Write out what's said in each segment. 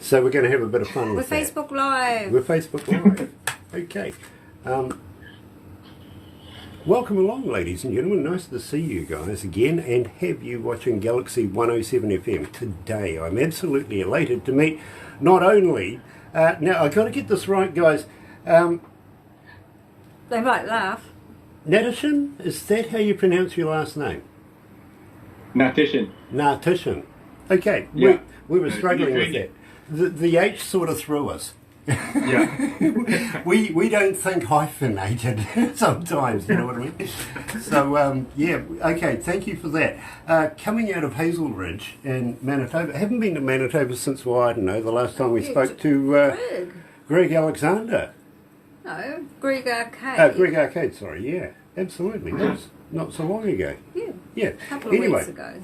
So we're going to have a bit of fun with that. Facebook Live. We're Facebook Live. Okay. Welcome along, ladies and gentlemen. Nice to see you guys again and have you watching Galaxy 107fm today. I'm absolutely elated to meet not only... now, I've got to get this right, guys. They might laugh. Natishan? Is that how you pronounce your last name? Natishan. Natishan. Okay, Yeah. we were struggling with that. The H sort of threw us. Yeah. we don't think hyphenated sometimes, you know what I mean? So, yeah, okay, thank you for that. Coming out of Hazel Ridge in Manitoba, I haven't been to Manitoba since, well, I don't know, the last time we spoke to Greg Alexander. No, Greg Arcade. Greg Arcade, sorry, yeah, absolutely. That was not so long ago. Yeah, a couple of weeks ago.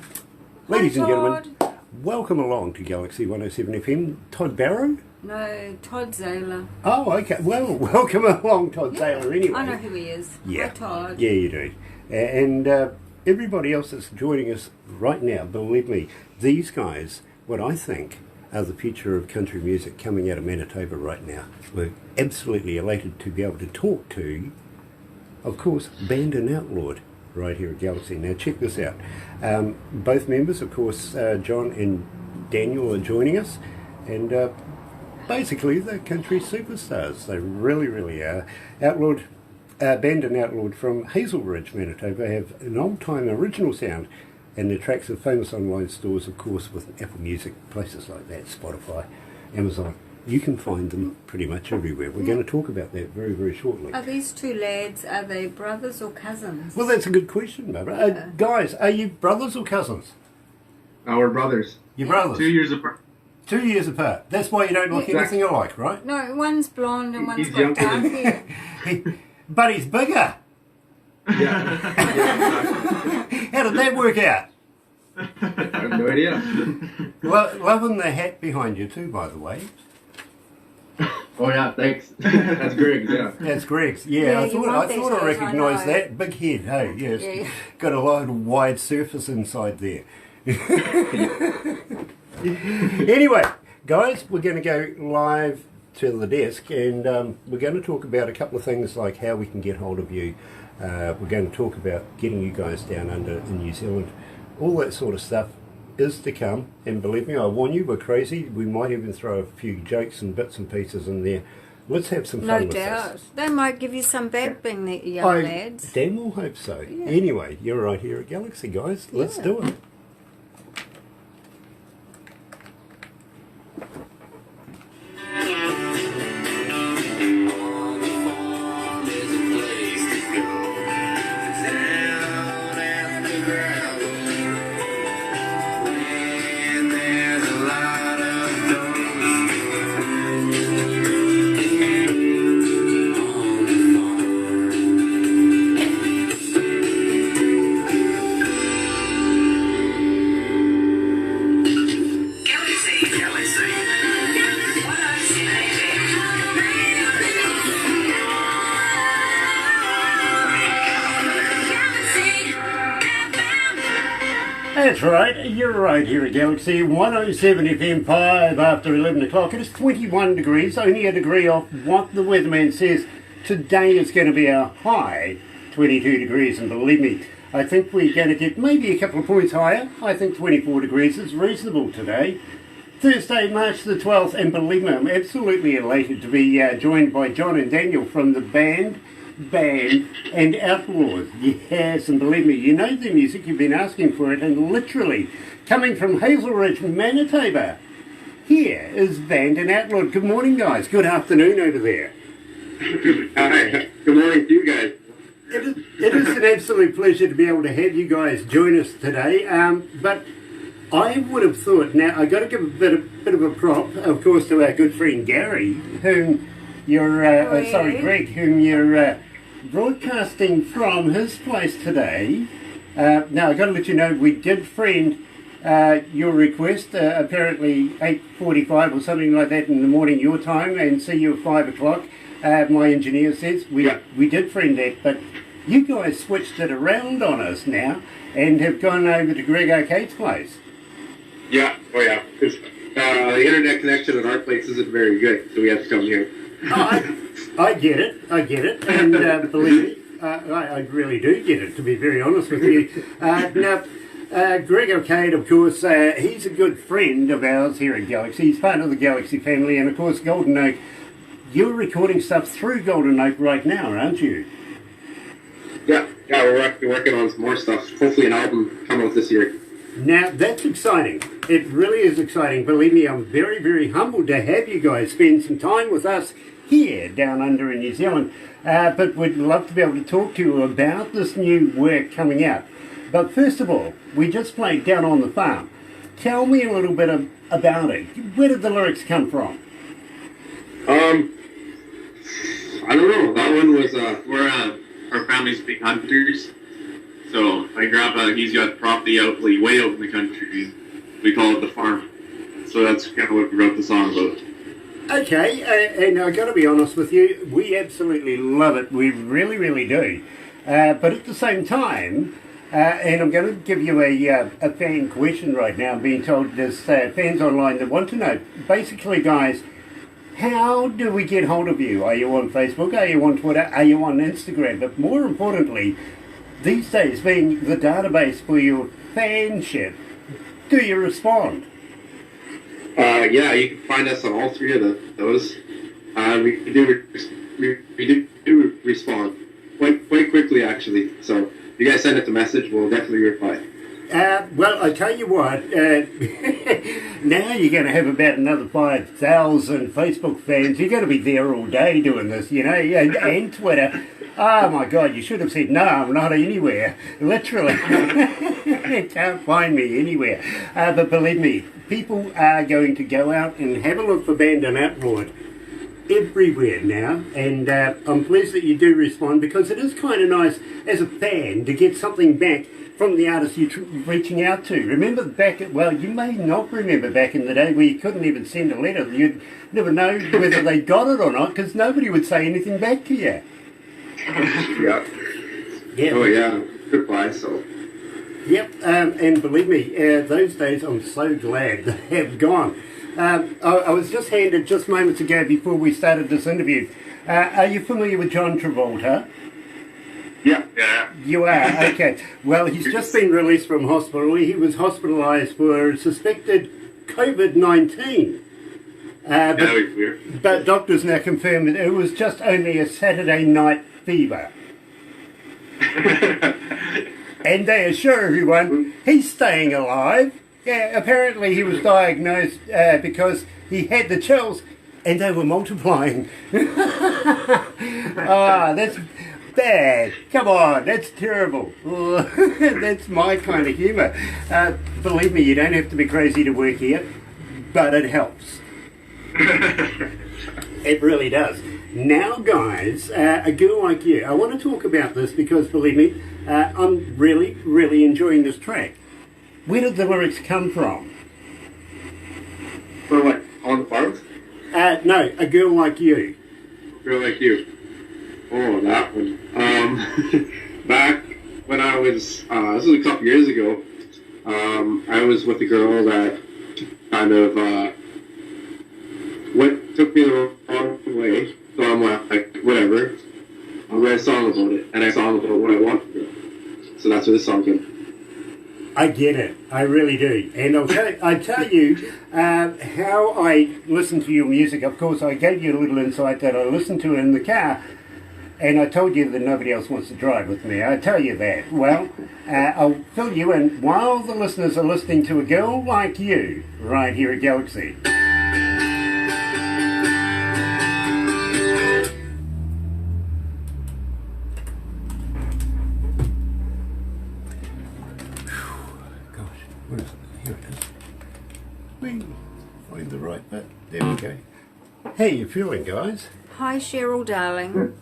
Ladies and Hi, gentlemen, welcome along to Galaxy 107fm. Todd Barrow? No, Todd Zaylor. Oh, okay. Well, welcome along, Todd Zaylor, anyway. I know who he is. Yeah. Hi, Todd. Yeah, you do. And everybody else that's joining us right now, believe me, these guys, what I think, are the future of country music coming out of Manitoba right now. We're absolutely elated to be able to talk to, of course, Banned Outlawed right here at Galaxy. Now, check this out. Both members, of course, John and Daniel are joining us, and basically, they're country superstars. They really, really are. Outlawed, Banned Outlawed from Hazel Ridge, Manitoba, have an old-time original sound, and their tracks are famous online stores, of course, with Apple Music, places like that, Spotify, Amazon. You can find them pretty much everywhere. We're going to talk about that very, very shortly. Are these two lads, are they brothers or cousins? Well, that's a good question, Barbara. Yeah. Guys, are you brothers or cousins? Our brothers. You're brothers? 2 years apart. 2 years apart. That's why you don't look anything alike, right? No, one's blonde and one's He's got younger dark than- hair. But he's bigger. Yeah. How did that work out? I have no idea. Well, loving the hat behind you too, by the way. Oh yeah, thanks. That's Greg's, yeah. That's Greg's. Yeah, Yeah, I you thought want I these thought I days, I recognised know. that big head. Hey, yes, Yeah. got a lot of wide surface inside there. Anyway, guys, we're going to go live to the desk, and we're going to talk about a couple of things like how we can get hold of you. We're going to talk about getting you guys down under in New Zealand. All that sort of stuff is to come, and believe me, I warn you, we're crazy. We might even throw a few jokes and bits and pieces in there. Let's have some fun No with doubt. this. They might give you some bad being the young I lads. damn well hope so. Yeah. Anyway, you're right here at Galaxy, guys. Let's Yeah. do it. That's right, you're right here at Galaxy 107 FM 5 after 11 o'clock. It is 21 degrees, only a degree off what the weatherman says. Today is going to be a high 22 degrees, and believe me, I think we're going to get maybe a couple of points higher. I think 24 degrees is reasonable today. Thursday, March the 12th, and believe me, I'm absolutely elated to be joined by John and Daniel from the Banned Outlawed. Yes, and believe me, you know the music, you've been asking for it, and literally coming from Hazel Ridge, Manitoba, here is Banned Outlawed. Good morning, guys. Good afternoon over there. Hi. Good morning to you guys. It is an absolute pleasure to be able to have you guys join us today, but I would have thought, now I've got to give a bit of a prop, of course, to our good friend Gary, whom you're, Greg, whom you're broadcasting from his place today. Now I've got to let you know, we did friend your request, apparently 8:45 or something like that in the morning your time, and see you at 5 o'clock. My engineer says we did friend that, but you guys switched it around on us now and have gone over to Greg Arcade's place. Yeah, oh yeah. The internet internet connection at our place isn't very good, so we have to come here. I get it, and believe me, I really do get it, to be very honest with you. Now, Greg Arcade, of course, he's a good friend of ours here at Galaxy. He's part of the Galaxy family, and of course, Golden Oak, you're recording stuff through Golden Oak right now, aren't you? Yeah, we're working on some more stuff. Hopefully an album come out this year. Now, that's exciting. It really is exciting. Believe me, I'm very, very humbled to have you guys spend some time with us here down under in New Zealand. But we'd love to be able to talk to you about this new work coming out. But first of all, we just played Down on the Farm. Tell me a little bit about it. Where did the lyrics come from? I don't know. That one was, our family's big hunters. So my grandpa, he's got property out, like, way out in the country. We call it the farm. So that's kind of what we wrote the song about. Okay, and I've got to be honest with you, we absolutely love it. We really, really do. But at the same time, and I'm going to give you a fan question right now. I'm being told there's fans online that want to know. Basically, guys, how do we get hold of you? Are you on Facebook? Are you on Twitter? Are you on Instagram? But more importantly, these days being the database for your fanship, do you respond? Yeah, you can find us on all three of those. We do respond quite quickly, actually. So if you guys send us a message, we'll definitely reply. Well, I tell you what, now you're going to have about another 5,000 Facebook fans. You're going to be there all day doing this, you know, and Twitter. Oh my God, you should have said, no, I'm not anywhere. Literally. You can't find me anywhere. But believe me, people are going to go out and have a look for Banned Outlawed everywhere now. And I'm pleased that you do respond, because it is kind of nice as a fan to get something back from the artist you're reaching out to. Remember you may not remember back in the day where you couldn't even send a letter. You'd never know whether they got it or not, because nobody would say anything back to you. Yeah. Oh yeah, goodbye. So. Yep, and believe me, those days I'm so glad they have gone. I was just handed just moments ago before we started this interview. Are you familiar with John Travolta? Yeah. You are? Okay. Well, he's just been released from hospital. He was hospitalised for suspected COVID-19. But doctors now confirm that it was just only a Saturday night fever. And they assure everyone he's staying alive. Yeah, apparently he was diagnosed because he had the chills and they were multiplying. That's bad. Come on, that's terrible. That's my kind of humour. Believe me, you don't have to be crazy to work here, but it helps. It really does. Now, guys, a girl like you, I want to talk about this because, believe me, I'm really, really enjoying this track. Where did the lyrics come from? For what? On the farm? No, a girl like you. Girl like you. Oh, that one. Back when I was, this was a couple years ago, I was with a girl that kind of took me the wrong way. So I'm like, whatever. I'll write a song about it, and I song about what I want to do. So that's where this song came. I get it. I really do. And I tell you how I listen to your music. Of course, I gave you a little insight that I listen to it in the car. And I told you that nobody else wants to drive with me. I tell you that. Well, I'll fill you in while the listeners are listening to a girl like you right here at Galaxy. Find the right bit. There we go. How you feeling, guys? Hi, Cheryl, darling.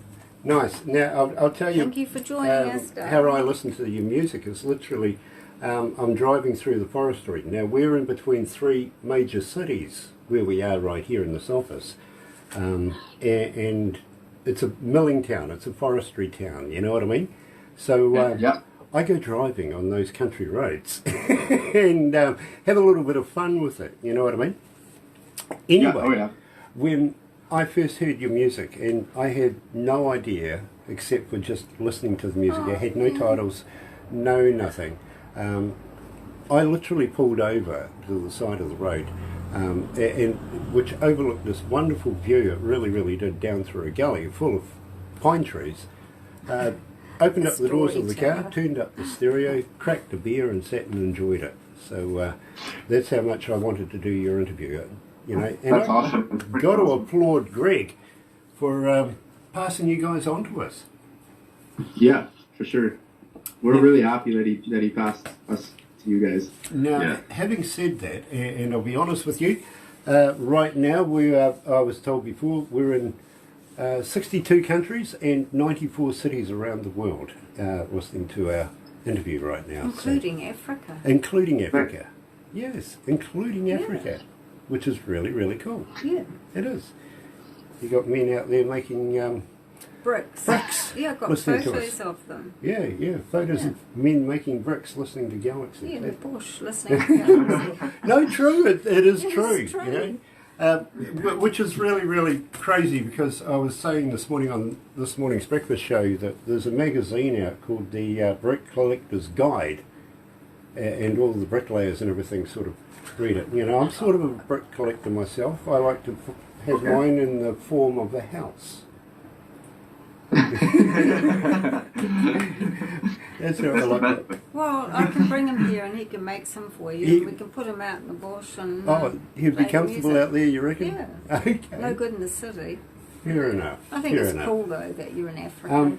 Nice. Now, I'll tell you. Thank you for joining us, darling. How I listen to your music is literally, I'm driving through the forestry. Now, we're in between three major cities where we are right here in this office. And it's a milling town. It's a forestry town. You know what I mean? So, yeah. I go driving on those country roads and have a little bit of fun with it. You know what I mean? Anyway, when I first heard your music, and I had no idea except for just listening to the music. I had no titles, no nothing. I literally pulled over to the side of the road, and which overlooked this wonderful view. It really, really did, down through a gully full of pine trees. Opened up the doors of the car, turned up the stereo, cracked a beer, and sat and enjoyed it. So that's how much I wanted to do your interview. You know, and that's awesome. Got to applaud Greg for passing you guys on to us. Yeah, for sure. We're really happy that he passed us to you guys. Now, having said that, and I'll be honest with you, right now I was told before, we're in 62 countries and 94 cities around the world listening to our interview right now. Including Africa. Including Africa. Yes, including Africa. Which is really, really cool. Yeah. It is. You got men out there making bricks. Yeah, I've got photos of them. Yeah, photos of men making bricks listening to Galaxy. Yeah, in the bush listening to Galaxy. No, true, it is It true. is true. You know? Which is really, really crazy, because I was saying this morning on this morning's breakfast show that there's a magazine out called the Brick Collector's Guide, and all the bricklayers and everything sort of read it. You know, I'm sort of a brick collector myself. I like to have mine in the form of a house. That's how I like it. Well, I can bring him here and he can make some for you. We can put him out in the bush and he'd be play comfortable music. out there, you reckon? Yeah. Okay. No good in the city. Fair enough. I think Fair it's enough. cool though that you're in Africa.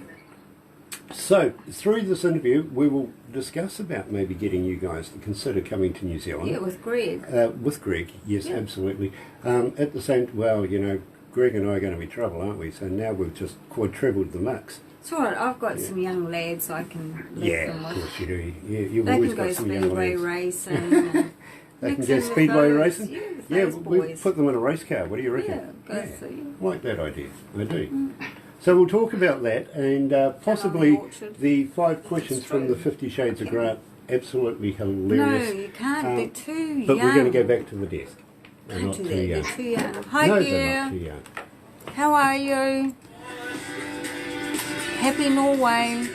So, through this interview, we will discuss about maybe getting you guys to consider coming to New Zealand. Yeah, with Greg. With Greg, yes, absolutely. At the same, well, you know, Greg and I are going to be trouble, aren't we? So now we've just quadrupled the mix. It's all right. I've got some young lads I can lift them of with. course you do. Yeah, you've They always can go got some young speedway lads. racing. And They can mix go in with speedway those- racing? Yeah, with Yeah, those we boys. put them in a race car. What do you reckon? Yeah, go see. Like that idea. I do. So we'll talk about that, and possibly orchard. the 5 questions from the 50 Shades of Grey. Absolutely hilarious. No, you can't. They're too But young. we're going to go back to the desk. They're Don't not do too that. young. They're too young. Hi, No, dear. they're not too young. How are you? Happy Norway.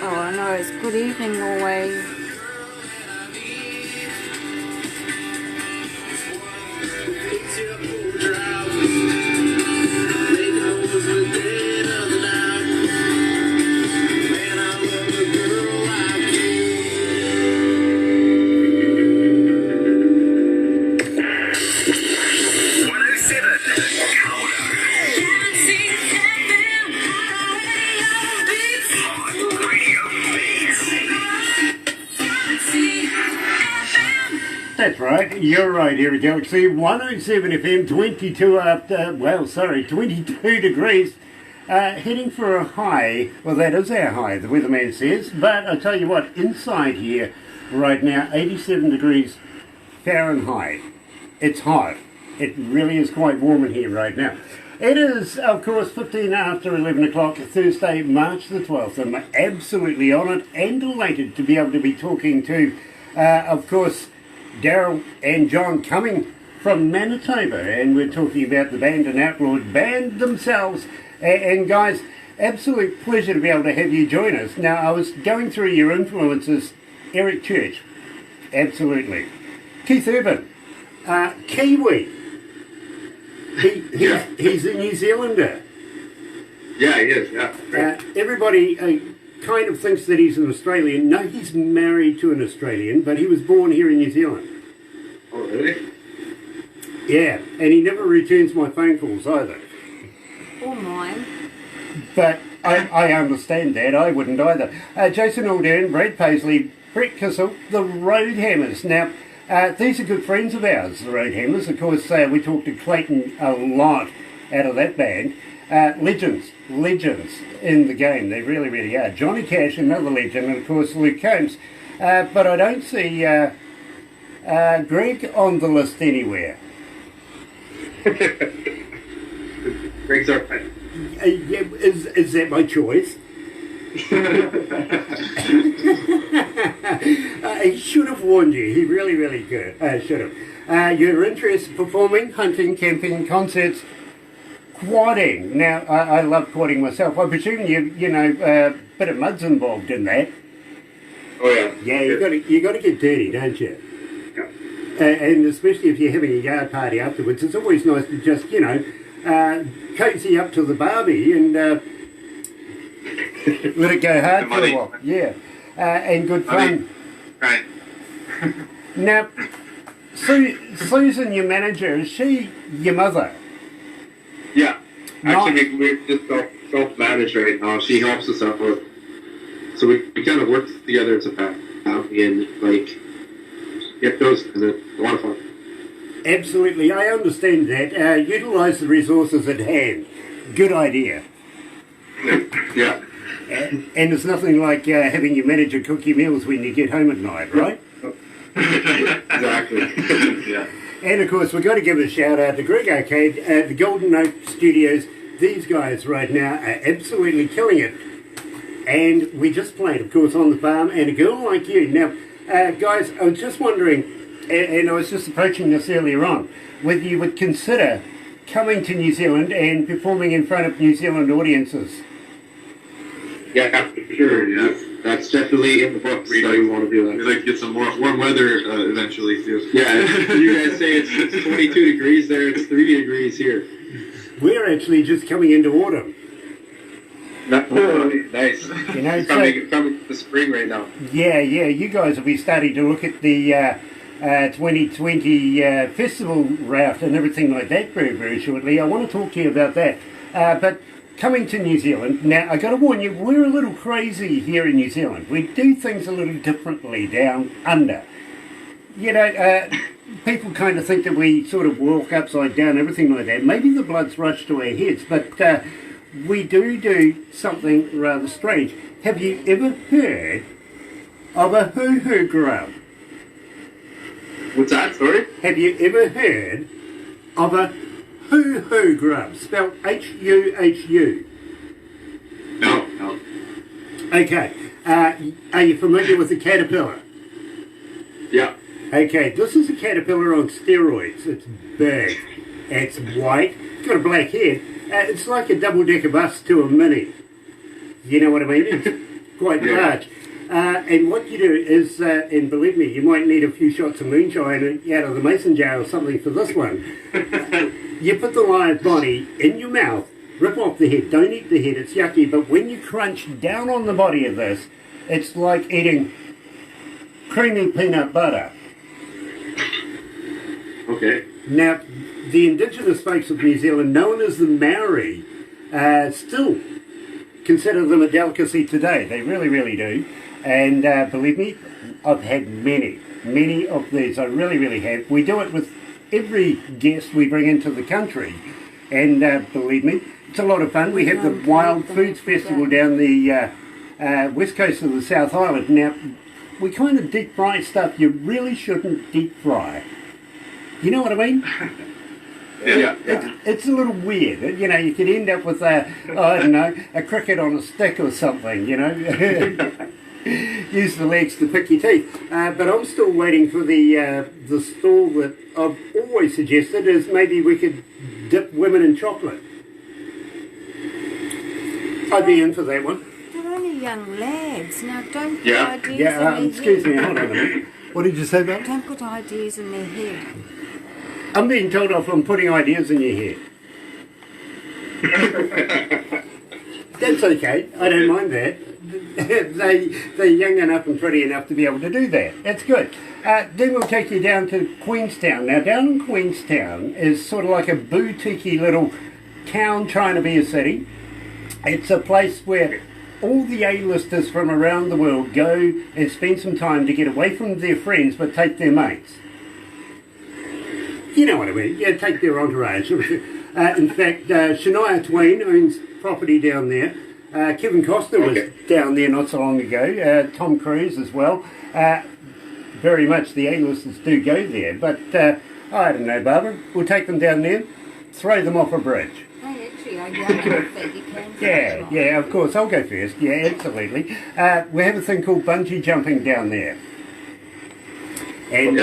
Oh, I know. It's good evening, Norway. That's right, you're right here at Galaxy 107 FM, 22 degrees, heading for a high. Well, that is our high, the weatherman says, but I tell you what, inside here right now, 87 degrees Fahrenheit. It's hot. It really is quite warm in here right now. It is, of course, 15 after 11 o'clock, Thursday, March the 12th. I'm absolutely honoured and delighted to be able to be talking to, of course, Daryl and John coming from Manitoba, and we're talking about the Banned Outlawed band themselves. And guys, absolute pleasure to be able to have you join us. Now, I was going through your influences. Eric Church, absolutely. Keith Urban, Kiwi. He's a New Zealander. Yeah, he is, yeah. Everybody kind of thinks that he's an Australian. No, he's married to an Australian, but he was born here in New Zealand. Oh, really? Yeah, and he never returns my phone calls either. Or mine. But I understand that. I wouldn't either. Jason Aldern, Brad Paisley, Brett Kissel, the Roadhammers. Now, these are good friends of ours, the Roadhammers. Of course, we talked to Clayton a lot out of that band. Legends in the game. They really, really are. Johnny Cash, another legend, and of course Luke Combs. But I don't see Greg on the list anywhere. Greg's our friend. Yeah, is that my choice? He should have warned you. He really, really could. Should have. Your interest performing, hunting, camping, concerts, quadding. Now, I love quadding myself. I presume you know, a bit of mud's involved in that. Oh yeah. Yeah, you got to get dirty, don't you? Yeah. And especially if you're having a yard party afterwards, it's always nice to just, you know, cozy up to the barbie and let it go hard for a while. Yeah, and good fun. Right. Now, Susan, your manager, is she your mother? Yeah. Actually, Nice. we're just self-managed right now. She helps us out with, so we kind of work together as a family and like get those, and it's a lot of fun. Absolutely, I understand that. Utilise the resources at hand. Good idea. Yeah. And there's nothing like having your manager cook your meals when you get home at night, right? Exactly. Yeah. And of course, we've got to give a shout out to Greg Arcade at the Golden Oak Studios. These guys right now are absolutely killing it. And we just played, of course, on the farm, and a girl like you. Now, guys, I was just wondering, and I was just approaching this earlier on, whether you would consider coming to New Zealand and performing in front of New Zealand audiences. Yeah, for sure. Yeah, that's definitely in the books. We want to do that. We'd like to get some more warm weather eventually too. Yeah, you guys say it's 22 degrees there. It's 3 degrees here. We're actually just coming into autumn. Nice. You know, It's coming to spring right now. Yeah, you guys will be starting to look at the 2020 festival route and everything like that very, very shortly. I want to talk to you about that. But coming to New Zealand, now I got to warn you, we're a little crazy here in New Zealand. We do things a little differently down under. You know, people kind of think that we sort of walk upside down, everything like that. Maybe the blood's rushed to our heads, but we do something rather strange. Have you ever heard of a hoo-hoo grub? What's that? Sorry? Have you ever heard of a hoo-hoo grub, spelled H-U-H-U? No. Okay, are you familiar with the caterpillar? Yeah. Okay, this is a caterpillar on steroids. It's big, it's white, it's got a black head. It's like a double-decker bus to a mini. You know what I mean? It's quite large. And what you do is, and believe me, you might need a few shots of moonshine out of the mason jar or something for this one. You put the live body in your mouth, rip off the head, don't eat the head, it's yucky, but when you crunch down on the body of this, it's like eating creamy peanut butter. Okay. Now, the indigenous folks of New Zealand, known as the Maori, still consider them a delicacy today. They really, really do. And believe me, I've had many of these. I really, really have. We do it with every guest we bring into the country. And believe me, it's a lot of fun. We have the Wild Foods Festival down the west coast of the South Island. Now, we kind of deep fry stuff you really shouldn't deep fry. You know what I mean? Yeah. It's a little weird. You know, you could end up with I don't know, a cricket on a stick or something, you know. Use the legs to pick your teeth. But I'm still waiting for the stall that I've always suggested is maybe we could dip women in chocolate. I'd be in for that one. They're only young lads. Now, don't put Yeah. ideas in Yeah, their excuse me, head. hold on a minute. What did you say about that? Don't put ideas in their head. I'm being told off on putting ideas in your head. That's okay. I don't mind that. They're young enough and pretty enough to be able to do that. That's good. Then we'll take you down to Queenstown. Now, down in Queenstown is sort of like a boutique-y little town trying to be a city. It's a place where all the A-listers from around the world go and spend some time to get away from their friends but take their mates. You know what I mean? Yeah, take their entourage. In fact, Shania Twain owns property down there. Kevin Costner was down there not so long ago. Tom Cruise as well. Very much the A-listers do go there. But I don't know, Barbara. We'll take them down there, throw them off a bridge. Hey, actually, I young enough that you can. Yeah, yeah, of course. I'll go first. Yeah, absolutely. We have a thing called bungee jumping down there. And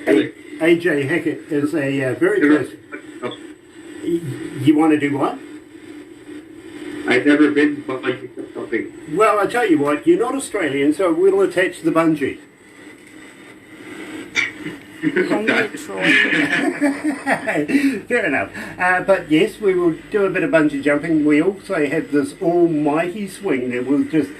Okay. AJ Hackett is a very close... You want to do what? I've never been bungee jumping. Well, I tell you what, you're not Australian, so we'll attach the bungee. Can you try? Fair enough. But yes, we will do a bit of bungee jumping. We also have this almighty swing that will just,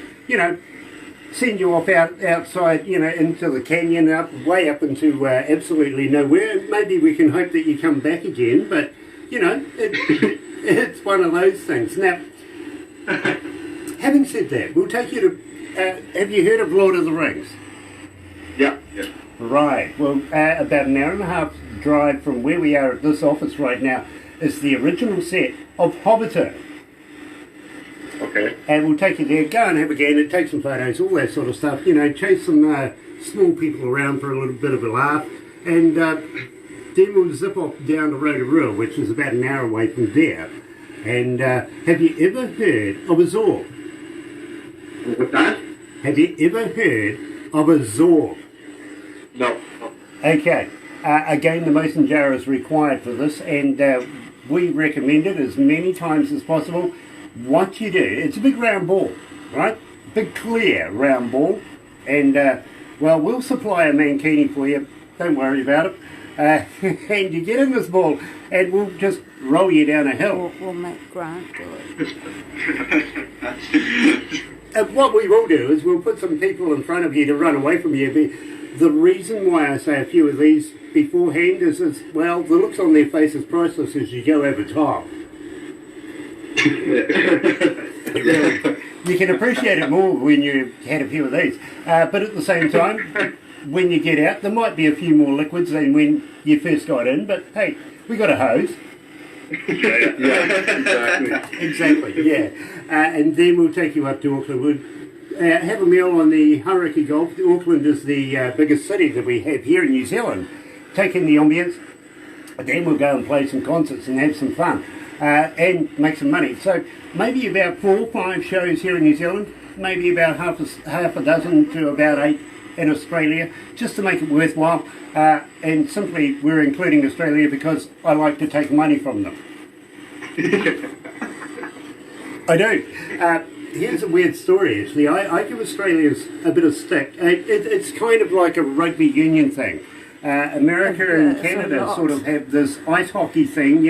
send you off outside, into the canyon, way up into absolutely nowhere. Maybe we can hope that you come back again, but, it's one of those things. Now, having said that, we'll take you to, have you heard of Lord of the Rings? Yeah. Right. Well, about an hour and a half drive from where we are at this office right now is the original set of Hobbiton. Okay. And we'll take you there, go and have a gander, take some photos, all that sort of stuff, chase some small people around for a little bit of a laugh, and then we'll zip off down to Rotorua, which is about an hour away from there. And have you ever heard of a Zorb? What's that? Have you ever heard of a Zorb? No. Okay. Again, the mason jar is required for this, and we recommend it as many times as possible. What you do, it's a big round ball, right? Big clear round ball, and we'll supply a mankini for you. Don't worry about it. And you get in this ball, and we'll just roll you down a hill. We'll make Grant do it. And what we will do is we'll put some people in front of you to run away from you. The reason why I say a few of these beforehand is, the looks on their face is priceless as you go over time. You can appreciate it more when you've had a few of these. But at the same time, when you get out, there might be a few more liquids than when you first got in. But hey, we got a hose. Exactly, yeah. And then we'll take you up to Auckland. We'll have a meal on the Hauraki Golf. Auckland is the biggest city that we have here in New Zealand. Take in the ambience. Then we'll go and play some concerts and have some fun. And make some money. So maybe about 4 or 5 shows here in New Zealand, maybe about half a dozen to about 8 in Australia, just to make it worthwhile. And simply we're including Australia because I like to take money from them. I do. Here's a weird story actually. I give Australians a bit of stick. It's kind of like a rugby union thing. America and Canada sort of have this ice hockey thing,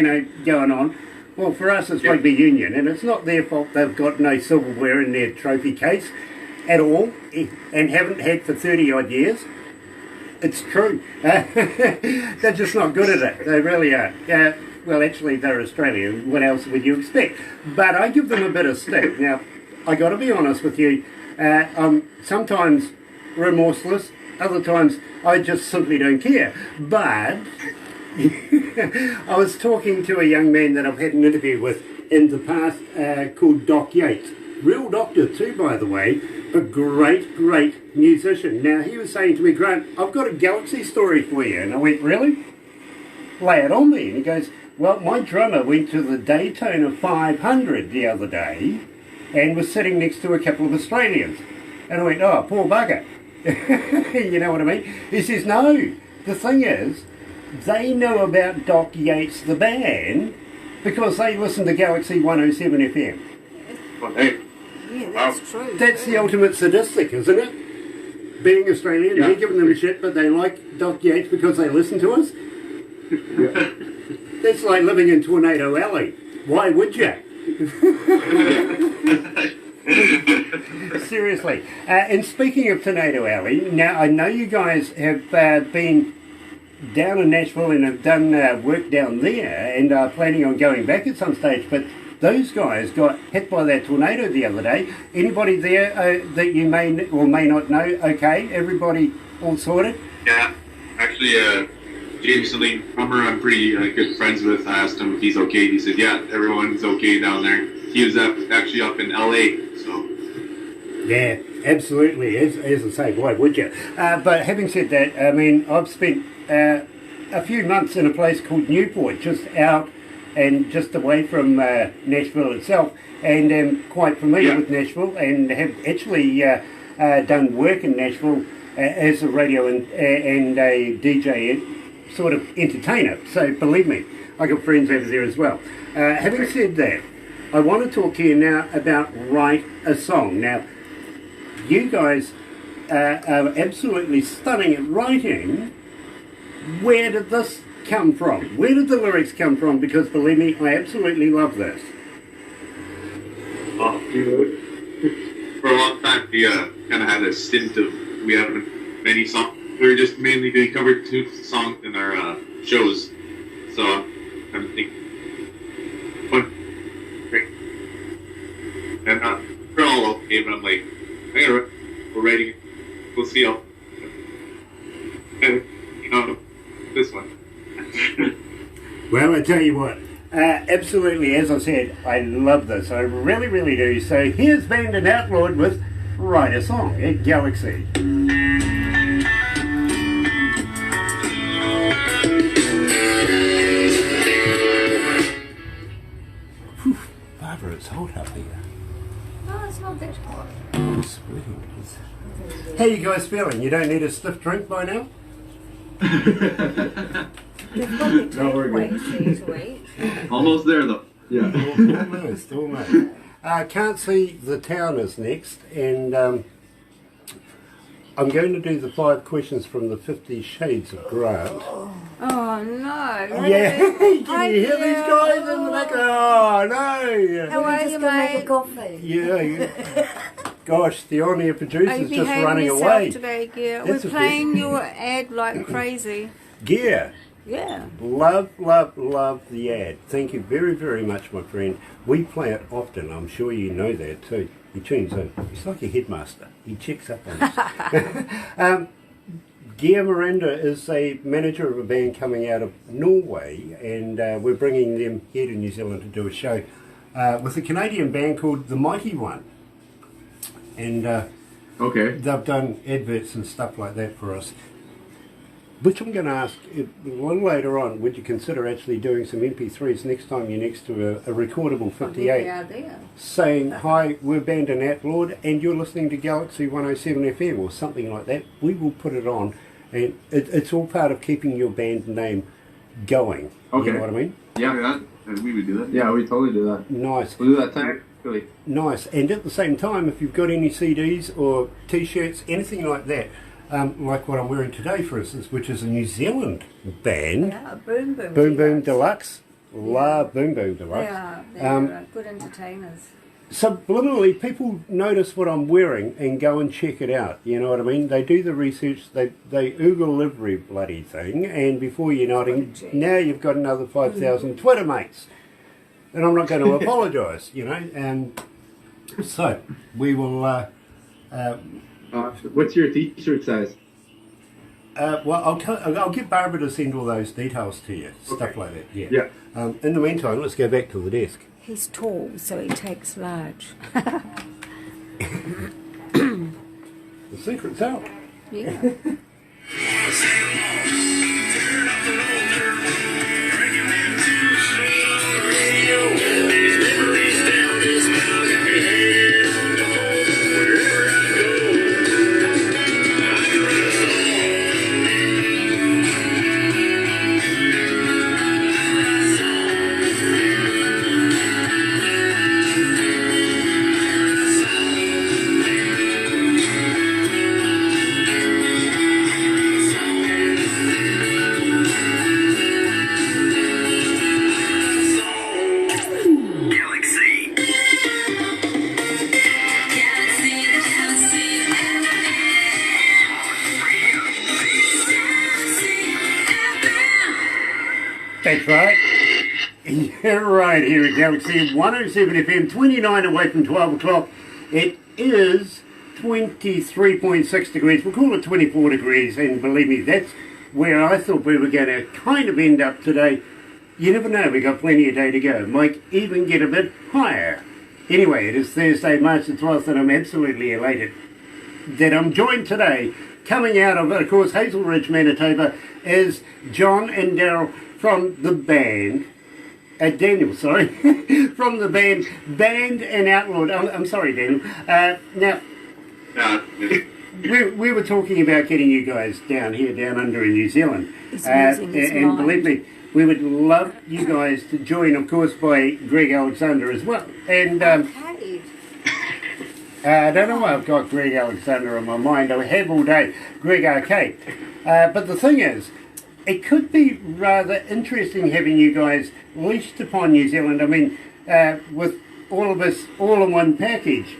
going on. Well, for us it's rugby union, and it's not their fault they've got no silverware in their trophy case at all, and haven't had for 30 odd years. It's true. They're just not good at it. They really are. Well, actually, they're Australian. What else would you expect? But I give them a bit of stick. Now, I got to be honest with you. I'm sometimes remorseless. Other times, I just simply don't care. But I was talking to a young man that I've had an interview with in the past called Doc Yates. Real doctor too, by the way, but great musician. Now, he was saying to me, Grant, I've got a Galaxy story for you. And I went, really? Lay it on me. And he goes, well, my drummer went to the Daytona 500 the other day and was sitting next to a couple of Australians. And I went, oh, poor bugger. You know what I mean? He says, no, the thing is, they know about Doc Yates, the band, because they listen to Galaxy 107 FM. Well, hey. Yeah, that's true. That's the ultimate sadistic, isn't it? Being Australian, we're giving them shit, but they like Doc Yates because they listen to us. That's like living in Tornado Alley. Why would you? Seriously. And speaking of Tornado Alley, now I know you guys have been down in Nashville and have done work down there and are planning on going back at some stage, but those guys got hit by that tornado the other day. Anybody there that you may or may not know? Okay, everybody all sorted? Yeah, actually, James Celine, drummer I'm pretty good friends with, I asked him if he's okay. He said, yeah, everyone's okay down there. He was actually up in LA, so. Yeah, absolutely. As I say, why would you? But having said that, I mean, I've spent a few months in a place called Newport, just out and just away from Nashville itself, and am quite familiar with Nashville, and have actually done work in Nashville as a radio and a DJ sort of entertainer. So believe me, I got friends over there as well. Having said that, I want to talk to you now about Write a Song. Now, you guys are absolutely stunning at writing. Where did this come from? Where did the lyrics come from? Because believe me, I absolutely love this. Oh, for a long time, we kind of had a stint of we haven't many songs. We were just mainly doing cover two songs in our shows. So I'm thinking, and we're all okay, but I'm like, we're writing. We'll see how. And this one. Well, I tell you what, absolutely, as I said, I love this. I really, really do. So here's Banned Outlawed with Write a Song at Galaxy. Whew, Barbara, it's hot up here. No, it's not that hot. I'm sweating. How you guys feeling? You don't need a stiff drink by now? They've got the No, we're good. takeaways to eat. Almost there, though. Yeah. Almost, almost. Can't See the Town is next, and I'm going to do the 5 questions from the 50 Shades of Grant. Oh no! Yeah, can Hi, you hear these Bill. guys in the back? Oh no! How are you, mate? Coffee. Yeah. Gosh, the on-air Are producer's you just behaving running yourself away. today, Gear? That's We're a playing your ad like crazy. Gear. Yeah. Love, love, love the ad. Thank you very, very much, my friend. We play it often. I'm sure you know that too. He tunes in. He's like a headmaster. He checks up on us. Gear Miranda is a manager of a band coming out of Norway, and we're bringing them here to New Zealand to do a show with a Canadian band called The Mighty One. And Okay. they've done adverts and stuff like that for us. Which I'm going to ask a little later on, would you consider actually doing some MP3s next time you're next to a recordable 58? They are there. Saying, hi, we're Banned Outlawed and you're listening to Galaxy 107 FM or something like that. We will put it on, and it's all part of keeping your band name going. Okay. You know what I mean? Yeah, we would do that. Yeah, we totally do that. Nice. We'll do that time. Really. Nice. And at the same time, if you've got any CDs or T-shirts, anything like that, like what I'm wearing today, for instance, which is a New Zealand band, Yeah, Boom Boom. Boom Boom Deluxe. Deluxe. Love Boom Boom Deluxe. They're good entertainers. Subliminally, people notice what I'm wearing and go and check it out. You know what I mean? They do the research, they oogle every bloody thing, and before you know it, now you've got another 5,000 Twitter mates. And I'm not going to apologise, you know. And so we will. What's your T-shirt size? Well, I'll get Barbara to send all those details to you, stuff like that. Yeah. Yeah. In the meantime, let's go back to the desk. He's tall, so he takes large. The secret's out. Yeah. That's right. You're right, here at Galaxy 107 FM, 29 away from 12 o'clock. It is 23.6 degrees. We'll call it 24 degrees, and believe me, that's where I thought we were going to kind of end up today. You never know, we've got plenty of day to go. Might even get a bit higher. Anyway, it is Thursday, March the 12th, and I'm absolutely elated that I'm joined today, coming out of course, Hazel Ridge, Manitoba, is John and Daryl from the band Daniel, sorry, from the band Banned and Outlawed. I'm sorry, Daniel. Now, we were talking about getting you guys down here, down under in New Zealand. And believe me, we would love you guys to join, of course, by Greg Alexander as well. And I don't know why I've got Greg Alexander on my mind. I have all day, Greg Arcade. But the thing is, it could be rather interesting having you guys leashed upon New Zealand. I mean, with all of us all in one package.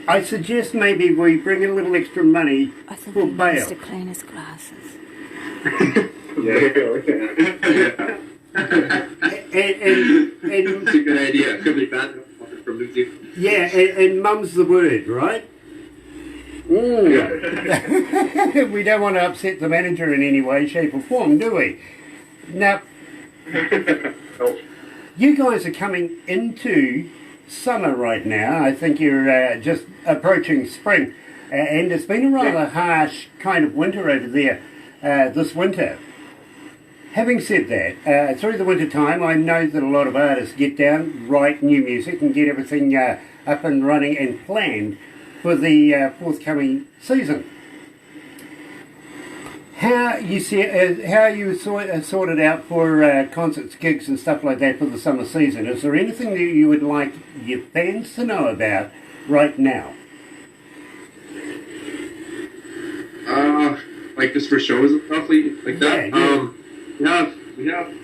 I suggest maybe we bring a little extra money for bail. He needs to clean his glasses. It's a good idea. Could be bad from New Zealand. Yeah, and mum's the word, right? We don't want to upset the manager in any way, shape or form, do we? Now, you guys are coming into summer right now. I think you're just approaching spring. And it's been a rather harsh kind of winter over there this winter. Having said that, through the winter time, I know that a lot of artists get down, write new music and get everything up and running and planned for the forthcoming season. How you sorted out for concerts, gigs and stuff like that for the summer season? Is there anything that you would like your fans to know about right now? Like just for shows and stuff like that. Yeah. We have a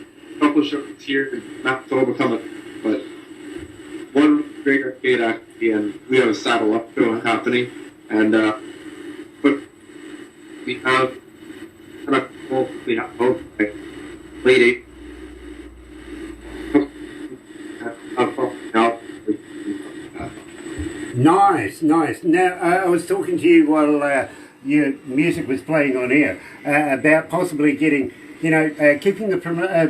couple of shows here in October coming, but one big arcade actually, and we have a saddle up show happening, and but we have both like late 8. Nice. Now, I was talking to you while your music was playing on air about possibly getting, keeping the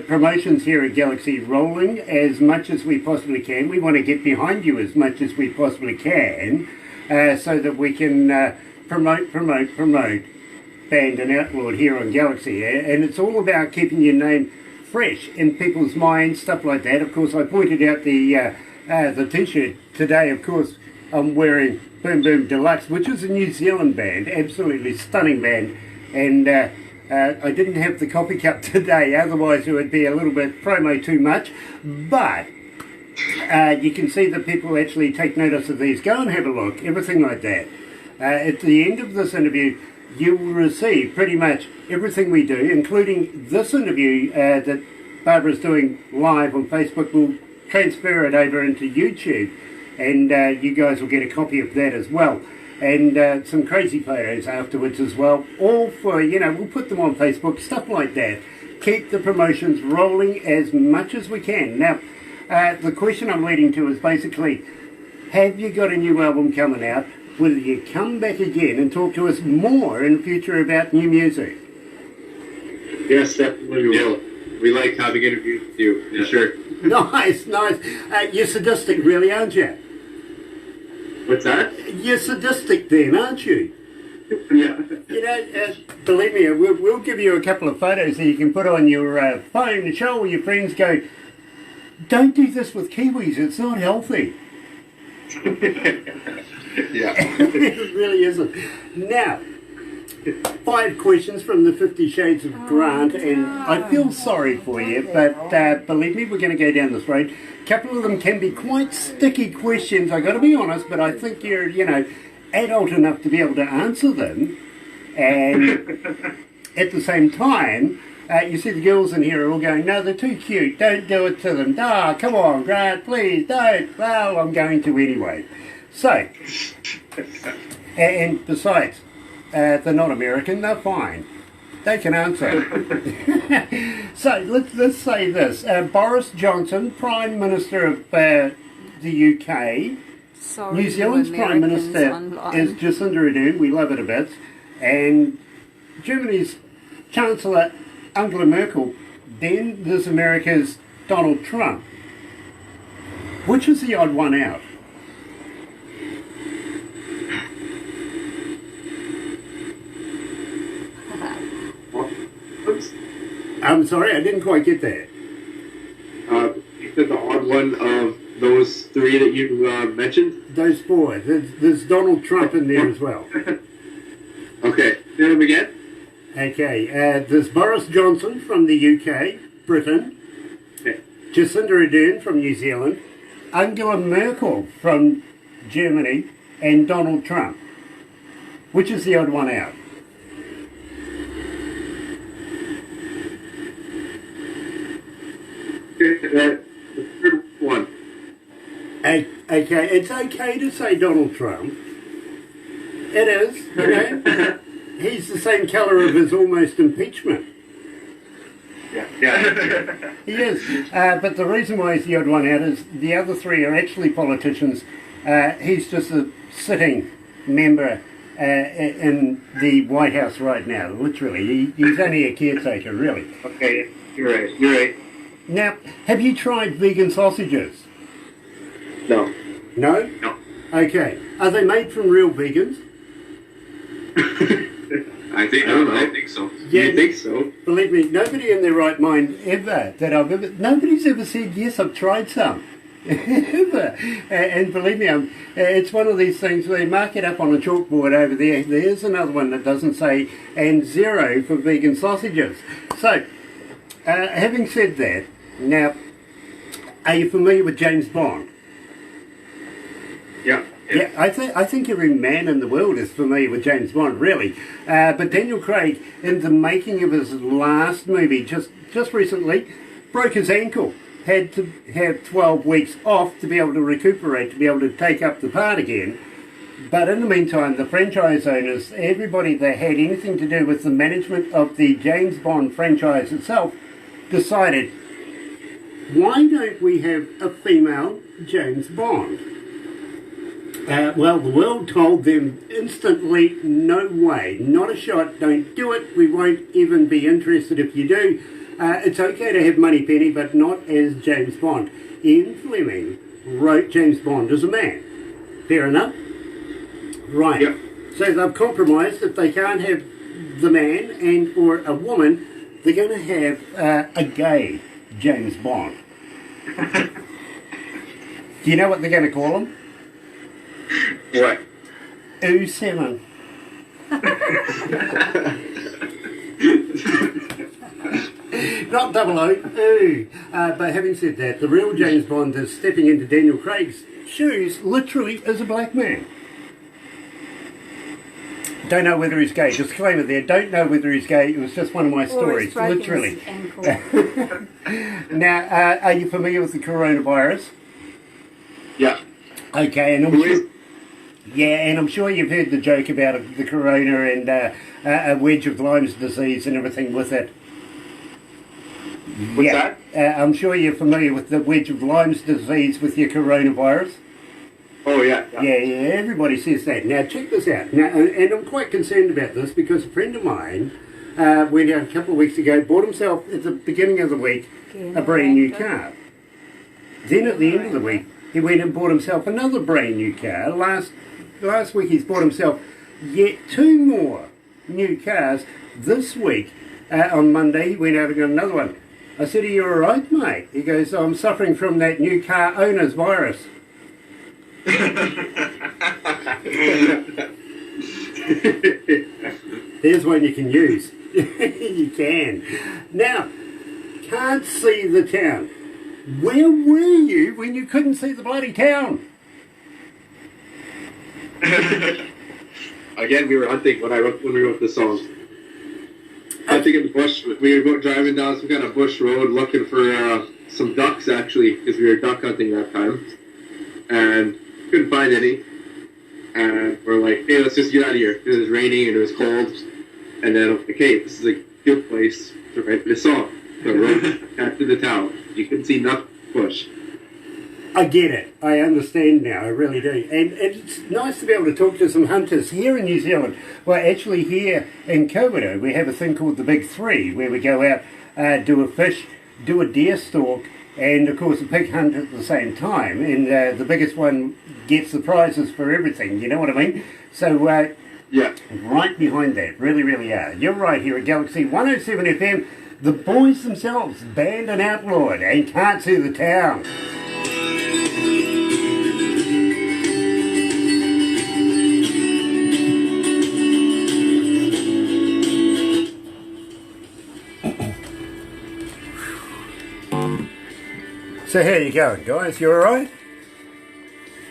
promotions here at Galaxy rolling as much as we possibly can. We want to get behind you as much as we possibly can so that we can promote Banned and Outlawed here on Galaxy. And it's all about keeping your name fresh in people's minds, stuff like that. Of course, I pointed out the T-shirt today. Of course, I'm wearing Boom Boom Deluxe, which is a New Zealand band, absolutely stunning band. And I didn't have the coffee cup today, otherwise it would be a little bit promo too much. But you can see that people actually take notice of these. Go and have a look, everything like that. At the end of this interview, you will receive pretty much everything we do, including this interview that Barbara's doing live on Facebook. We'll transfer it over into YouTube, and you guys will get a copy of that as well. And some crazy photos afterwards as well. All for, we'll put them on Facebook, stuff like that. Keep the promotions rolling as much as we can. Now, the question I'm leading to is basically, have you got a new album coming out? Will you come back again and talk to us more in the future about new music? Yes, definitely we will. We like having interviews with you, for sure. Nice. You're sadistic, really, aren't you? What's that? You're sadistic then, aren't you? Yeah. Believe me, we'll give you a couple of photos that you can put on your phone and show all your friends. Go, don't do this with Kiwis, it's not healthy. Yeah. It really isn't. Now, 5 questions from the 50 Shades of Grant, and I feel sorry for you, but believe me, we're going to go down this road. A couple of them can be quite sticky questions, I got to be honest, but I think you're, adult enough to be able to answer them, and at the same time, you see the girls in here are all going, no, they're too cute, don't do it to them. Come on, Grant, please, don't. Well, I'm going to anyway. So, and besides, they're not American, they're fine. They can answer. So, let's say this. Boris Johnson, Prime Minister of the UK. Sorry, New Zealand's Prime Minister is Jacinda Ardern. We love it a bit. And Germany's Chancellor Angela Merkel. Then there's America's Donald Trump. Which is the odd one out? I'm sorry, I didn't quite get that. You said the odd one of those three that you mentioned? Those four. There's Donald Trump in there as well. Okay. Say them again? Okay, there's Boris Johnson from the UK, Britain, Okay. Jacinda Ardern from New Zealand, Angela Merkel from Germany, and Donald Trump. Which is the odd one out? The third one. Okay, it's okay to say Donald Trump. It is, you know. He's the same colour of his almost impeachment. Yeah. He is. But the reason why he's the odd one out is the other three are actually politicians. He's just a sitting member in the White House right now, literally. He's only a caretaker, really. Okay. You're right. Now, have you tried vegan sausages? No. No? No. Okay. Are they made from real vegans? I think so. Yeah. You think so? Believe me, nobody in their right mind nobody's ever said, yes, I've tried some. Ever. And believe me, it's one of these things where they mark it up on a chalkboard over there. There's another one that doesn't say, and 0 for vegan sausages. So, having said that, now, are you familiar with James Bond? Yeah. Yeah, I think every man in the world is familiar with James Bond, really. But Daniel Craig, in the making of his last movie, just recently, broke his ankle. Had to have 12 weeks off to be able to recuperate, to be able to take up the part again. But in the meantime, the franchise owners, everybody that had anything to do with the management of the James Bond franchise itself, decided, why don't we have a female James Bond? Well, the world told them instantly, no way, not a shot, don't do it, we won't even be interested if you do. It's okay to have Moneypenny, but not as James Bond. Ian Fleming wrote James Bond as a man. Fair enough? Right. Yep. So they've compromised. If they can't have the man and or a woman, they're going to have a gay James Bond. Do you know what they're going to call him? What? 07. Not 00, ooh. But having said that, the real James Bond is stepping into Daniel Craig's shoes, literally, as a black man. Don't know whether he's gay. Disclaimer there. Don't know whether he's gay. It was just one of my stories, literally. Now, are you familiar with the coronavirus? Yeah. Okay, and I'm sure you've heard the joke about the corona and a wedge of Lyme's disease and everything with it. What's that? I'm sure you're familiar with the wedge of Lyme's disease with your coronavirus. Oh, yeah. Yeah, everybody says that. Now, check this out. Now, and I'm quite concerned about this because a friend of mine went out a couple of weeks ago, bought himself, at the beginning of the week, a brand new car. Then at the end of the week, he went and bought himself another brand new car. Last week he's bought himself yet 2 more new cars. This week, on Monday, he went out and got another one. I said, are you all right, mate? He goes, I'm suffering from that new car owner's virus. There's one you can use. You can. Now, can't see the town. Where were you when you couldn't see the bloody town? Again, we were hunting when we wrote the song. Hunting in the bush. We were driving down some kind of bush road looking for some ducks, actually, because we were duck hunting that time. And couldn't find any. And we're like, hey, let's just get out of here. It was raining and it was cold. And then I'm like, hey, this is a good place to write this song. So we wrote back to the town. You can see nothing bush. I get it. I understand now. I really do. And it's nice to be able to talk to some hunters here in New Zealand. Well, actually here in Komodo, we have a thing called the Big Three, where we go out, do a fish, do a deer stalk, and of course a pig hunt at the same time. And the biggest one gets the prizes for everything. You know what I mean? So, yeah. Right behind that. Really, really are. You're right here at Galaxy 107 FM. The boys themselves, Banned and Outlawed, and Can't See the Town. So how you going, guys? You alright?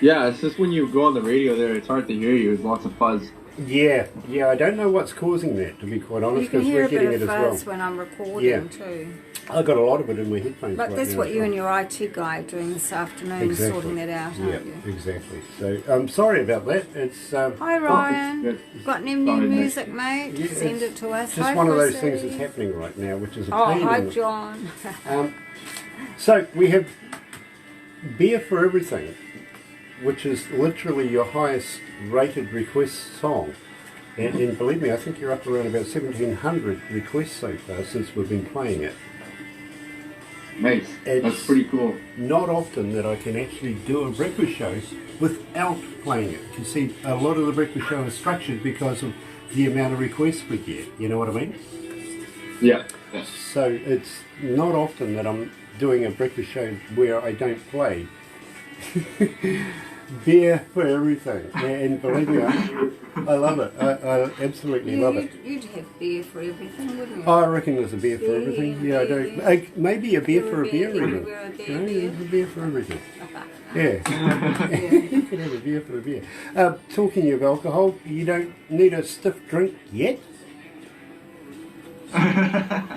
Yeah, it's just when you go on the radio there, it's hard to hear you. There's lots of fuzz. Yeah, I don't know what's causing that, to be quite honest, You can because hear we're a getting bit it of as well. fuzz when I'm recording Yeah. too. I've got a lot of it in my headphones But right that's now what as you well. and your IT guy are doing this afternoon, sorting that out, Yeah, aren't you? exactly. So I'm sorry about that. It's Hi Ryan, good. got any new Sorry, mate. music, mate? Yeah, Send it to us. just Hi, one of those Chrissy. things that's happening right now, which is a Oh, pain. hi in the- John. So we have Beer for Everything, which is literally your highest rated request song. And believe me, I think you're up around about 1,700 requests so far since we've been playing it. Nice. It's That's pretty cool. not often that I can actually do a breakfast show without playing it. You see, a lot of the breakfast show is structured because of the amount of requests we get. You know what I mean? Yeah. So it's not often that I'm doing a breakfast show where I don't play Beer for Everything. And believe me, I love it. I absolutely love it. You'd have beer for everything, wouldn't you? I reckon there's a beer for everything. Yeah, I do. Maybe a beer for a beer even. Everywhere a beer, You know, beer. there's a beer for everything. Yeah. You can have a beer for a beer. Talking of alcohol, you don't need a stiff drink yet?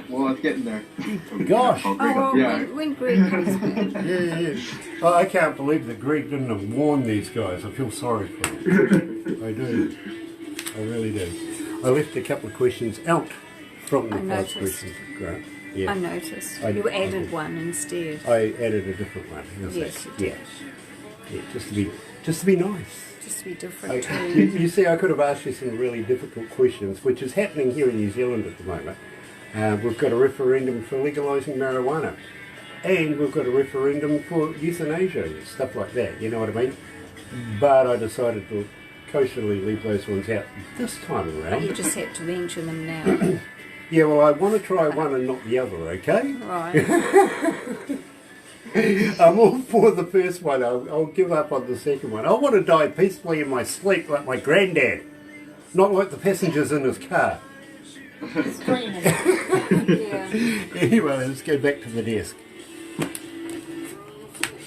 Well, it's getting there. Gosh. Oh, well, Yeah. when Greg comes back. Yeah. Oh, I can't believe that Greg didn't have warned these guys. I feel sorry for them. I do. I really do. I left a couple of questions out from the I past noticed. questions, Grant. Yeah. I noticed. I You did. added one instead. I added a different one. How's Yes, that? you did. Yeah, just to be nice. Just to be different You too. see, I could have asked you some really difficult questions, which is happening here in New Zealand at the moment. We've got a referendum for legalising marijuana, and we've got a referendum for euthanasia and stuff like that. You know what I mean? But I decided to kosherly leave those ones out this time But you around. just had to mention them now. Yeah, well, I want to try one and not the other. Okay? Right. I'm all for the first one. I'll give up on the second one. I want to die peacefully in my sleep like my granddad, not like the passengers in his car. Yeah. Anyway, let's go back to the desk.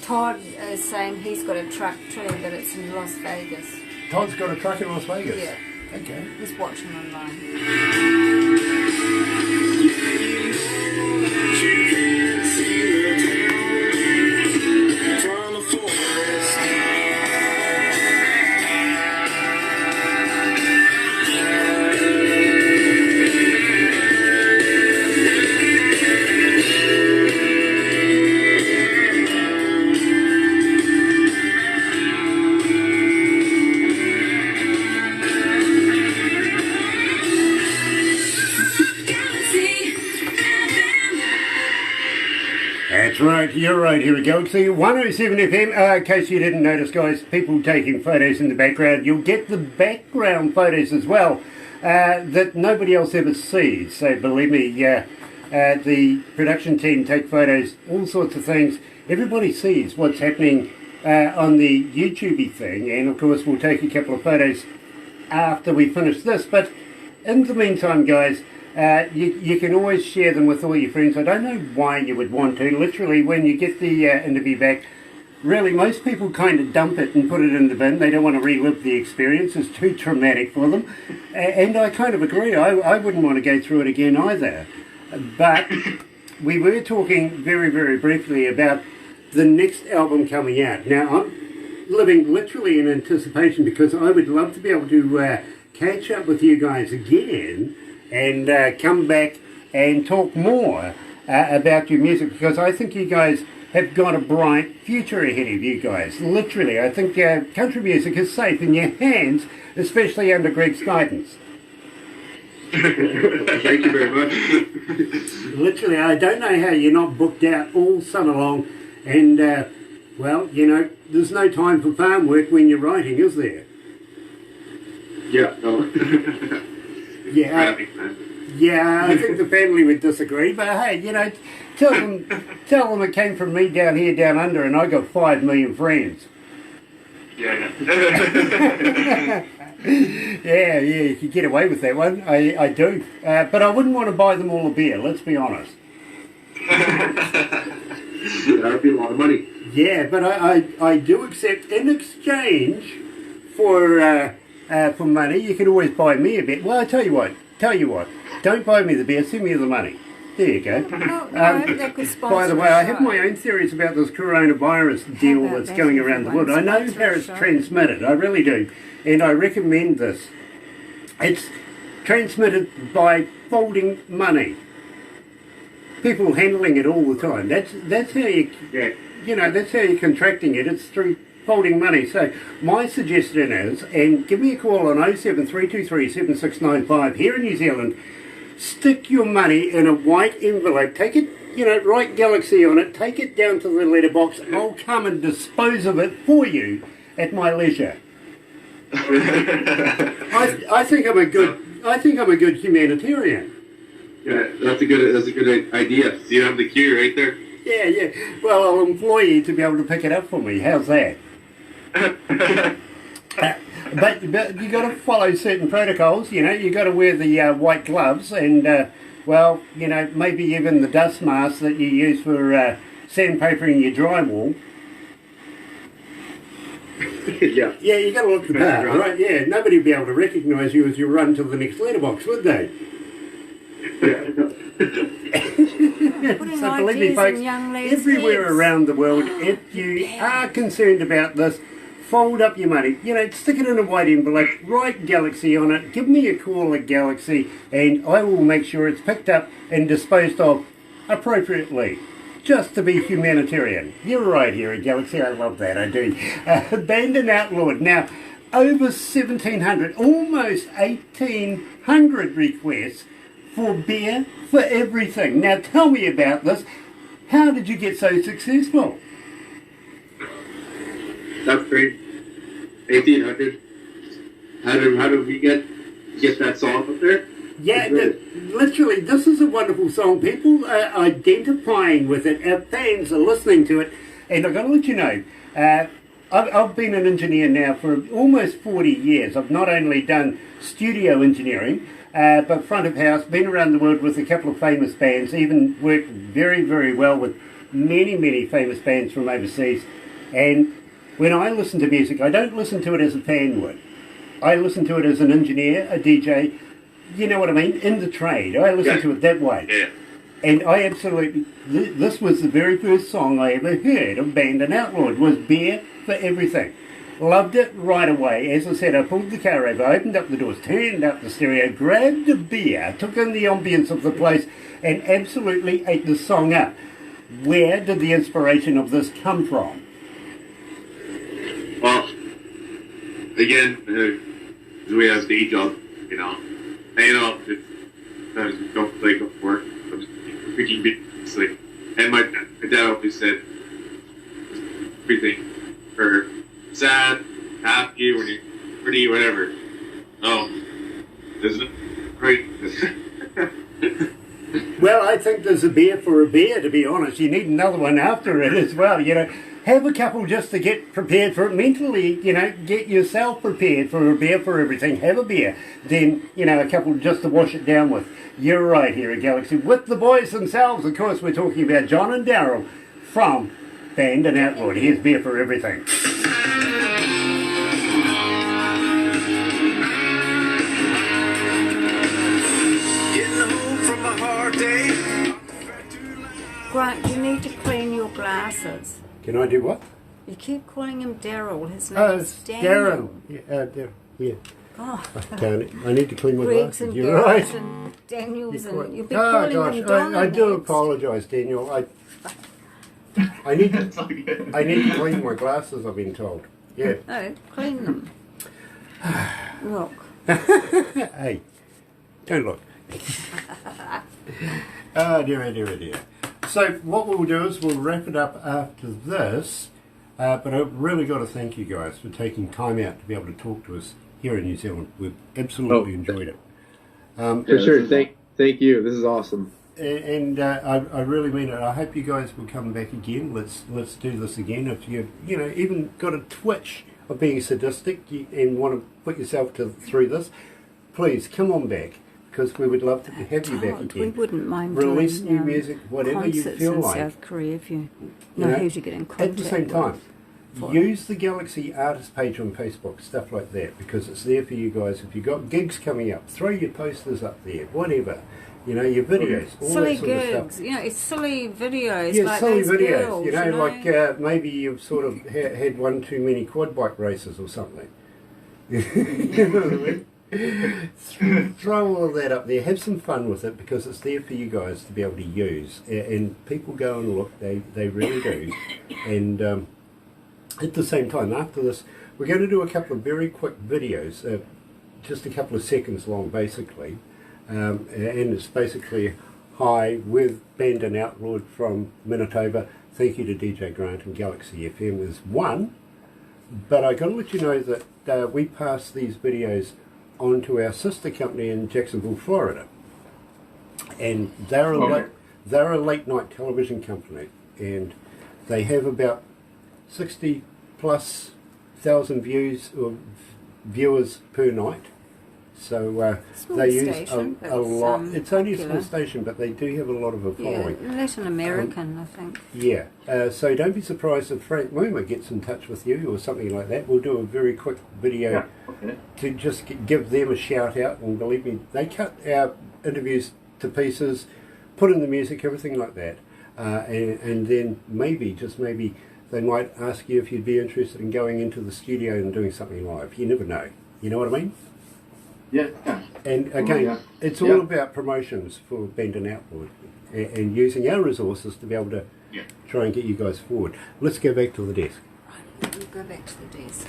Todd is saying he's got a truck too, but it's in Las Vegas. Todd's got a truck in Las Vegas. Yeah. Okay. He's watching online. That's right, you're right, here we go. See, 107 FM, in case you didn't notice, guys, people taking photos in the background. You'll get the background photos as well that nobody else ever sees. So believe me, the production team take photos, all sorts of things. Everybody sees what's happening on the YouTube thing, and of course we'll take a couple of photos after we finish this. But in the meantime, guys, you can always share them with all your friends. I don't know why you would want to. Literally, when you get the interview back, really, most people kind of dump it and put it in the bin. They don't want to relive the experience. It's too traumatic for them. And I kind of agree. I wouldn't want to go through it again either. But we were talking very, very briefly about the next album coming out. Now, I'm living literally in anticipation because I would love to be able to catch up with you guys again and come back and talk more about your music, because I think you guys have got a bright future ahead of you guys. Literally, I think country music is safe in your hands, especially under Greg's guidance. Thank you very much. Literally, I don't know how you're not booked out all summer long, and, well, you know, there's no time for farm work when you're writing, is there? Yeah, no. Yeah. Traffic, man. Yeah, I think the family would disagree, but hey, tell them it came from me down here, down under, and I got 5 million friends. Yeah. Yeah, you could get away with that one. I do. But I wouldn't want to buy them all a beer, let's be honest. That would be a lot of money. Yeah, but I do accept in exchange for money, you can always buy me a beer. Well, I tell you what, don't buy me the beer, send me the money. There you go. No, they could sponsor By the way, I have show. my own theories about this coronavirus deal about that's that going if around you the world. want I know sponsor how a it's show? transmitted, I really do. And I recommend this. It's transmitted by folding money. People handling it all the time. That's how that's how you're contracting it. It's through folding money. So my suggestion is, and give me a call on 07323 7695 here in New Zealand. Stick your money in a white envelope. Take it, write Galaxy on it. Take it down to the letterbox. I'll come and dispose of it for you at my leisure. I think I'm a good humanitarian. Yeah, that's a good idea. You have the cue right there. Yeah. Well, I'll employ you to be able to pick it up for me. How's that? But you got to follow certain protocols. You got to wear the white gloves and maybe even the dust mask that you use for sandpapering your drywall. Yeah. Yeah, you got to look the part, right? Yeah, nobody would be able to recognise you as you run to the next letterbox, would they? Putting So believe me, ideas folks, in young ladies' everywhere heads. around the world, if you are concerned about this, fold up your money. Stick it in a white envelope, write Galaxy on it, give me a call at Galaxy, and I will make sure it's picked up and disposed of appropriately. Just to be humanitarian. You're right here at Galaxy, I love that, I do. Banned Outlawed. Now, over 1,700, almost 1,800 requests for beer for everything. Now tell me about this. How did you get so successful? That's great. 1,800. How did we get that song up there? Yeah, literally, this is a wonderful song. People are identifying with it. Our fans are listening to it. And I've got to let you know, I've been an engineer now for almost 40 years. I've not only done studio engineering, but front of house, been around the world with a couple of famous bands, even worked very, very well with many, many famous bands from overseas. And when I listen to music, I don't listen to it as a fan would. I listen to it as an engineer, a DJ, you know what I mean, in the trade. I listen to it that way. Yeah. And I absolutely, this was the very first song I ever heard of Banned Outlawed, was Beer for Everything. Loved it right away. As I said, I pulled the car over, opened up the doors, turned up the stereo, grabbed a beer, took in the ambience of the place, and absolutely ate the song up. Where did the inspiration of this come from? Well, again, we have day job, don't play, go to work. I'm just freaking busy. And my dad always said everything for sad, happy, when you're pretty, whatever. Oh, isn't it? Right. Well, I think there's a beer for a beer, to be honest. You need another one after it as well, Have a couple just to get prepared for it mentally, get yourself prepared for a beer for everything. Have a beer. Then, a couple just to wash it down with. You're right here at Galaxy. With the boys themselves, of course, we're talking about John and Daryl from Banned Outlawed. Here's Beer for Everything. Grant, you need to clean your glasses. Can I do what? You keep calling him Daryl. His name Oh, is it's Daniel. Darren. Yeah, yeah. Oh, I need to clean my Greg's glasses. and You're Garrett's right. and Daniels You're and you've been oh calling gosh, him Don I do next. apologise, Daniel. I need to clean my glasses. I've been told. Yeah. No, clean them. Look. Hey, don't look. Oh dear, dear. So what we'll do is we'll wrap it up after this. But I've really got to thank you guys for taking time out to be able to talk to us here in New Zealand. We've absolutely enjoyed it. For sure. Thank you. This is awesome. And I really mean it. I hope you guys will come back again. Let's do this again. If you've even got a twitch of being sadistic and want to put yourself through this, please come on back, because we would love to have you back again. We wouldn't mind release doing, new music, whatever you feel in like. South Korea if you know who to get in contact At the same time, use the Galaxy artist page on Facebook, stuff like that, because it's there for you guys. If you've got gigs coming up, throw your posters up there, whatever. Your videos, all silly that sort gigs, of stuff. it's silly videos. Yeah, like silly those videos. girls, like maybe you've sort of had one too many quad bike races or something. You know what I mean? Throw all that up there. Have some fun with it, because it's there for you guys to be able to use. And people go and look. They really do. And at the same time, after this, we're going to do a couple of very quick videos, just a couple of seconds long, basically. And it's basically, hi, with Banned Outlawed from Manitoba. Thank you to DJ Grant and Galaxy FM is one. But I got to let you know that we pass these videos on to our sister company in Jacksonville, Florida. And they're a late night television company, and they have about 60,000+ views or viewers per night. So they use a lot. It's only a small station, but they do have a lot of a following. Yeah, Latin American, I think. Yeah, so don't be surprised if Frank Moomer gets in touch with you or something like that. We'll do a very quick video to just give them a shout out, and believe me, they cut our interviews to pieces, put in the music, everything like that, and then maybe, just maybe, they might ask you if you'd be interested in going into the studio and doing something live. You never know. You know what I mean? Yeah. And again, it's all about promotions for Banned Outlawed, and using our resources to be able to try and get you guys forward. Let's go back to the desk. Right, we'll go back to the desk.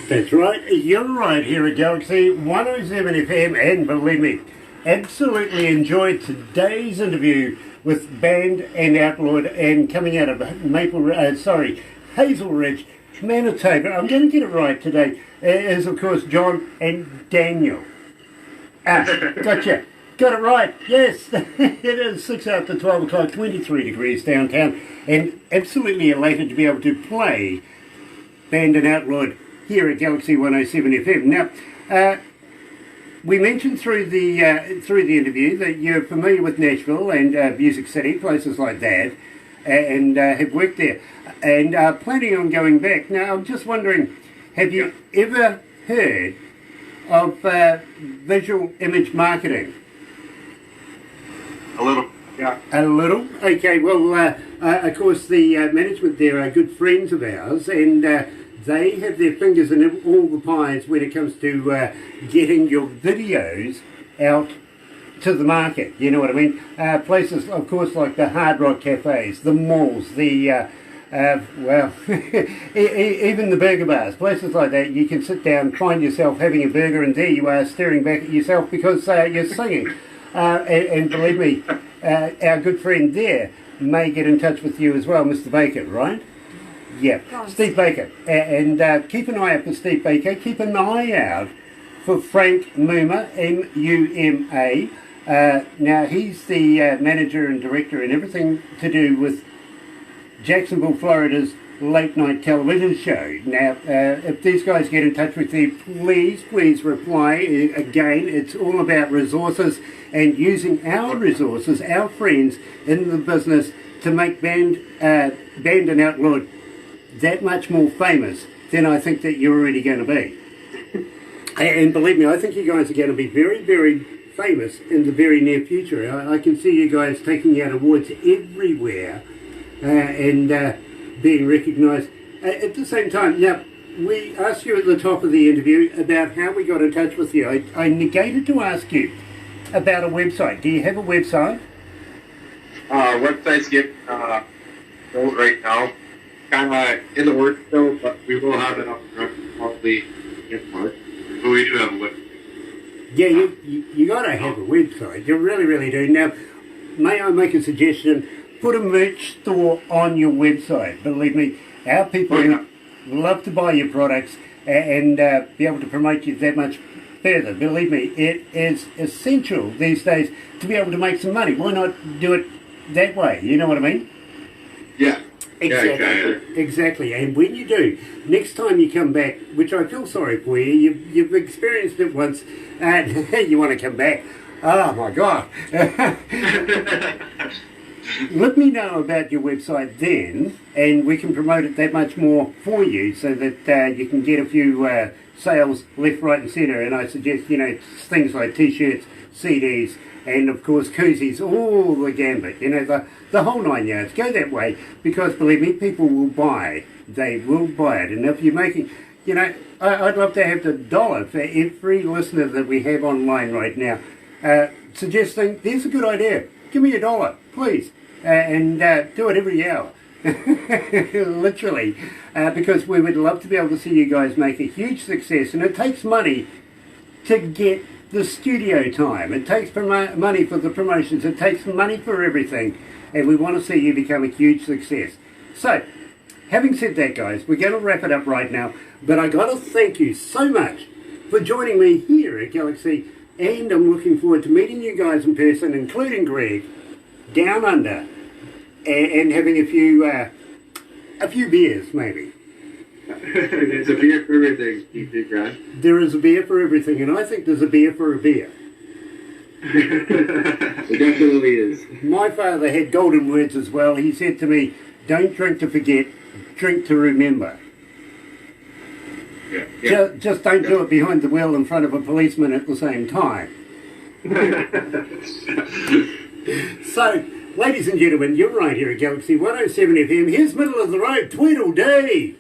That's right, you're right here at Galaxy 107 FM, and believe me, absolutely enjoyed today's interview with Banned Outlawed, and coming out of Hazel Ridge, Manitoba. I'm going to get it right today, is of course John and Daniel. Gotcha. Got it right, yes. It is 6 after 12 o'clock, 23 degrees downtown, and absolutely elated to be able to play Banned Outlawed here at Galaxy 107 FM. Now, we mentioned through the interview that you're familiar with Nashville and Music City, places like that, and have worked there, and are planning on going back. Now, I'm just wondering, have you ever heard of visual image marketing? A little. Yeah. A little? Okay, well, of course, the management there are good friends of ours, and they have their fingers in all the pies when it comes to getting your videos out to the market, you know what I mean? Places, of course, like the Hard Rock cafes, the malls, the, even the burger bars, places like that. You can sit down, find yourself having a burger, and there you are staring back at yourself because you're singing. And believe me, our good friend there may get in touch with you as well, Mr. Baker, right? Yeah, Steve Baker. And keep an eye out for Steve Baker. Keep an eye out for Frank Moomer, M-U-M-A. Now, he's the manager and director and everything to do with Jacksonville, Florida's late night television show. Now, if these guys get in touch with you, please reply. Again, it's all about resources and using our resources, our friends in the business, to make Banned Outlawed that much more famous than I think that you're already going to be. And believe me, I think you guys are going to be very, very famous in the very near future. I can see you guys taking out awards everywhere and being recognised. At the same time, now, we asked you at the top of the interview about how we got in touch with you. I negated to ask you about a website. Do you have a website? Websites get built right now. Kind of in the works still, but we will have it up and running probably in March. But we do have a website. Yeah, you got to have a website. You really, really do. Now, may I make a suggestion? Put a merch store on your website. Believe me, our people love to buy your products and be able to promote you that much further. Believe me, it is essential these days to be able to make some money. Why not do it that way? You know what I mean? Yeah. Exactly. Yeah, Exactly. And when you do, next time you come back, which I feel sorry for you, you've experienced it once, and you want to come back. Oh my God. Let me know about your website then, and we can promote it that much more for you so that you can get a few sales left, right and centre. And I suggest, things like T-shirts, CDs, and of course koozies, all the gambit, the whole 9 yards. Go that way, because believe me, people will buy. They will buy it. And if you're making, I'd love to have the dollar for every listener that we have online right now, suggesting, there's a good idea, give me $1, please, and do it every hour. Literally, because we would love to be able to see you guys make a huge success, and it takes money to get the studio time. It takes money for the promotions. It takes money for everything, and we want to see you become a huge success. So, having said that, guys, we're going to wrap it up right now, but I got to thank you so much for joining me here at Galaxy, and I'm looking forward to meeting you guys in person, including Greg, down under, and having a few beers, maybe. There's a beer for everything, Big Grant. There is a beer for everything, and I think there's a beer for a beer. It definitely is. My father had golden words as well. He said to me, don't drink to forget, drink to remember. Yeah. Just don't do it behind the wheel in front of a policeman at the same time. So, ladies and gentlemen, you're right here at Galaxy 107 FM. Here's middle of the road, Tweedledee.